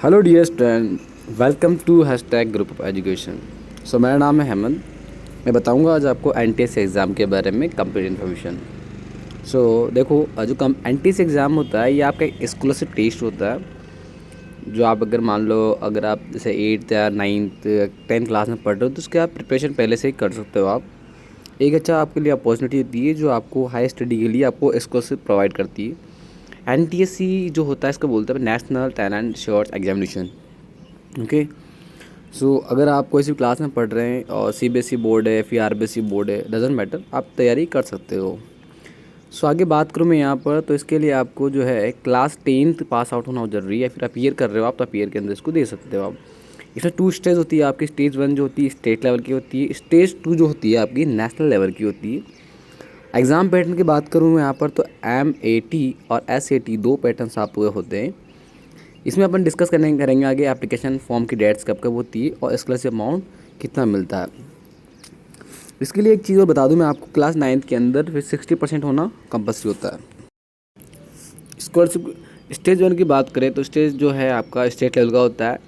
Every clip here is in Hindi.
Hello dear student, welcome to hashtag group of education. मेरा नाम है हेमंत। मैं बताऊंगा आज आपको एनटीएस एग्ज़ाम के बारे में कंप्लीट इन्फॉर्मेशन। देखो, जो कम एनटीएस एग्ज़ाम होता है ये आपका एक स्कॉलरशिप टेस्ट होता है। जो आप अगर मान लो, अगर आप जैसे 8th या 9th 10th क्लास में पढ़ रहे हो तो उसके आप प्रिपरेशन पहले से ही कर सकते हो। आप एक अच्छा आपके लिए अपॉर्चुनिटी होती है जो आपको हाई स्टडी के लिए आपको स्कॉलरशिप प्रोवाइड करती है। एनटीएससी जो होता है इसको बोलते हैं national talent search examination. Okay. अगर आप कोई सी क्लास में पढ़ रहे हैं और सीबीएसई बोर्ड है फिर आरबीएसई बोर्ड है, डजेंट मैटर, आप तैयारी कर सकते हो। आगे बात करूँ मैं यहाँ पर, तो इसके लिए आपको जो है क्लास 10th पास आउट होना ज़रूरी है। फिर अपीयर कर रहे हो आप तो अपीयर के अंदर इसको दे सकते हो आप। इसमें 2 स्टेज होती है आपकी। स्टेज 1 जो होती है स्टेट लेवल की होती है, स्टेज 2 जो होती है आपकी नेशनल लेवल की होती है। एग्ज़ाम पैटर्न की बात करूँ मैं यहाँ पर, तो MAT और SAT 2 पैटर्न्स आपके होते हैं। इसमें अपन डिस्कस करेंगे आगे एप्लीकेशन फॉर्म की डेट्स कब कब होती है और स्कॉलरशिप अमाउंट कितना मिलता है। इसके लिए एक चीज़ और बता दूं मैं आपको, क्लास 9th के अंदर फिर 60% होना कंपल्सरी होता है। स्कॉलरशिप स्टेज 1 की बात करें तो स्टेज जो है आपका स्टेट लेवल का होता है।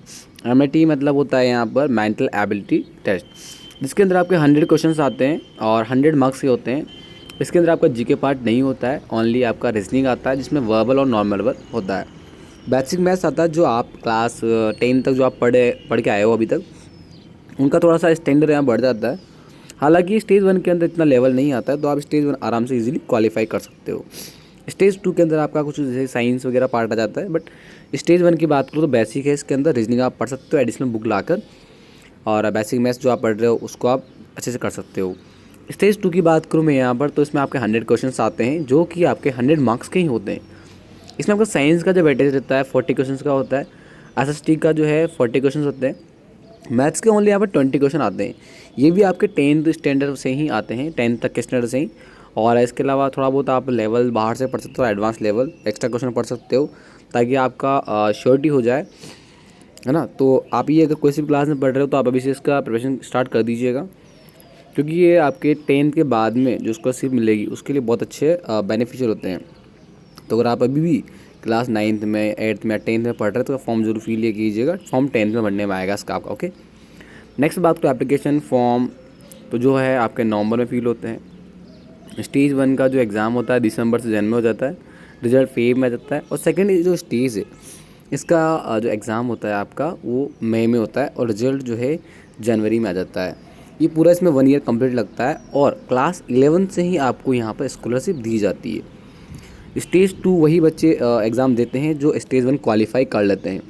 MAT मतलब होता है यहाँ पर मेंटल एबिलिटी टेस्ट, जिसके अंदर आपके 100 क्वेश्चंस आते हैं और 100 मार्क्स के होते हैं। इसके अंदर आपका जीके पार्ट नहीं होता है, ओनली आपका रीजनिंग आता है जिसमें वर्बल और नॉन वर्बल होता है। बेसिक मैथ्स आता है जो आप क्लास 10 तक जो आप पढ़ के आए हो अभी तक, उनका थोड़ा सा स्टैंडर्ड यहाँ बढ़ जाता है। हालांकि स्टेज 1 के अंदर इतना लेवल नहीं आता है, तो आप स्टेज 1 आराम से इजीली क्वालिफाई कर सकते हो। स्टेज 2 के अंदर आपका कुछ जैसे साइंस वगैरह पार्ट आ जाता है, बट स्टेज 1 की बात करो तो बेसिक है। इसके अंदर रीजनिंग आप पढ़ सकते हो एडिशनल बुक लाकर, और बेसिक मैथ्स जो आप पढ़ रहे हो उसको आप अच्छे से कर सकते हो। स्टेज 2 की बात करूँ मैं यहाँ पर, तो इसमें आपके 100 क्वेश्चन आते हैं जो कि आपके 100 मार्क्स के ही होते हैं। इसमें आपका साइंस का जो वेटेज रहता है 40 क्वेश्चन का होता है। SST का जो है 40 क्वेश्चन होते हैं। मैथ्स के ओनली यहाँ पर 20 क्वेश्चन आते हैं। ये भी आपके 10th स्टैंडर्ड से ही आते हैं, 10th तक के स्टैंडर्ड से ही। और इसके अलावा थोड़ा बहुत आप लेवल बाहर से पढ़ सकते हो, एडवांस लेवल एक्स्ट्रा क्वेश्चन पढ़ सकते हो, ताकि आपका श्योरिटी हो जाए, है ना। तो आप ये अगर कोई सी भी क्लास में पढ़ रहे हो तो आप अभी से इसका प्रिपरेशन स्टार्ट कर दीजिएगा, क्योंकि ये आपके 10th के बाद में जो स्कॉलरशिप मिलेगी उसके लिए बहुत अच्छे बेनिफिशियल होते हैं। तो अगर आप अभी भी क्लास 9th में 8th में 10th में पढ़ रहे हैं तो फॉर्म जरूर फिल ये कीजिएगा। फॉर्म 10th में भरने में आएगा इसका आपका। ओके। नेक्स्ट बात करो एप्लीकेशन फॉर्म, तो जो है आपके नवंबर में फिल होते हैं। स्टेज 1 का जो एग्ज़ाम होता है दिसंबर से जनवरी में हो जाता है, रिजल्ट फेब में आ जाता है। और सेकेंड जो स्टेज है इसका जो एग्ज़ाम होता है आपका वो मई में होता है और रिजल्ट जो है जनवरी में आ जाता है। ये पूरा इसमें 1 ईयर कंप्लीट लगता है और क्लास 11 से ही आपको यहाँ पर स्कॉलरशिप दी जाती है। स्टेज 2 वही बच्चे एग्ज़ाम देते हैं जो स्टेज 1 क्वालिफाई कर लेते हैं।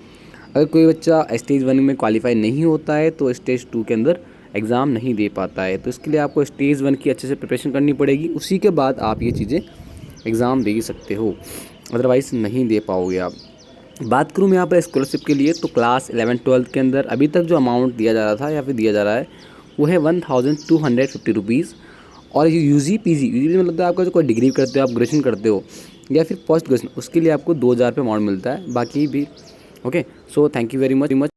अगर कोई बच्चा स्टेज 1 में क्वालिफाई नहीं होता है तो स्टेज 2 के अंदर एग्ज़ाम नहीं दे पाता है। तो इसके लिए आपको स्टेज 1 की अच्छे से प्रिपरेशन करनी पड़ेगी, उसी के बाद आप ये चीज़ें एग्ज़ाम दे सकते हो, अदरवाइज़ नहीं दे पाओगे आप। बात करूँ मैं यहाँ पर स्कॉलरशिप के लिए, तो क्लास 11-12 के अंदर अभी तक जो अमाउंट दिया जा रहा था या फिर दिया जा रहा है वो है 1250 रुपीज़। और ये यूजी मतलब तो आपका जो कोई डिग्री करते हो, आप ग्रेजुएशन करते हो या फिर पोस्ट ग्रेजुएशन, उसके लिए आपको 2000 रुपये अमाउंट मिलता है, बाकी भी। Okay. Thank you very much.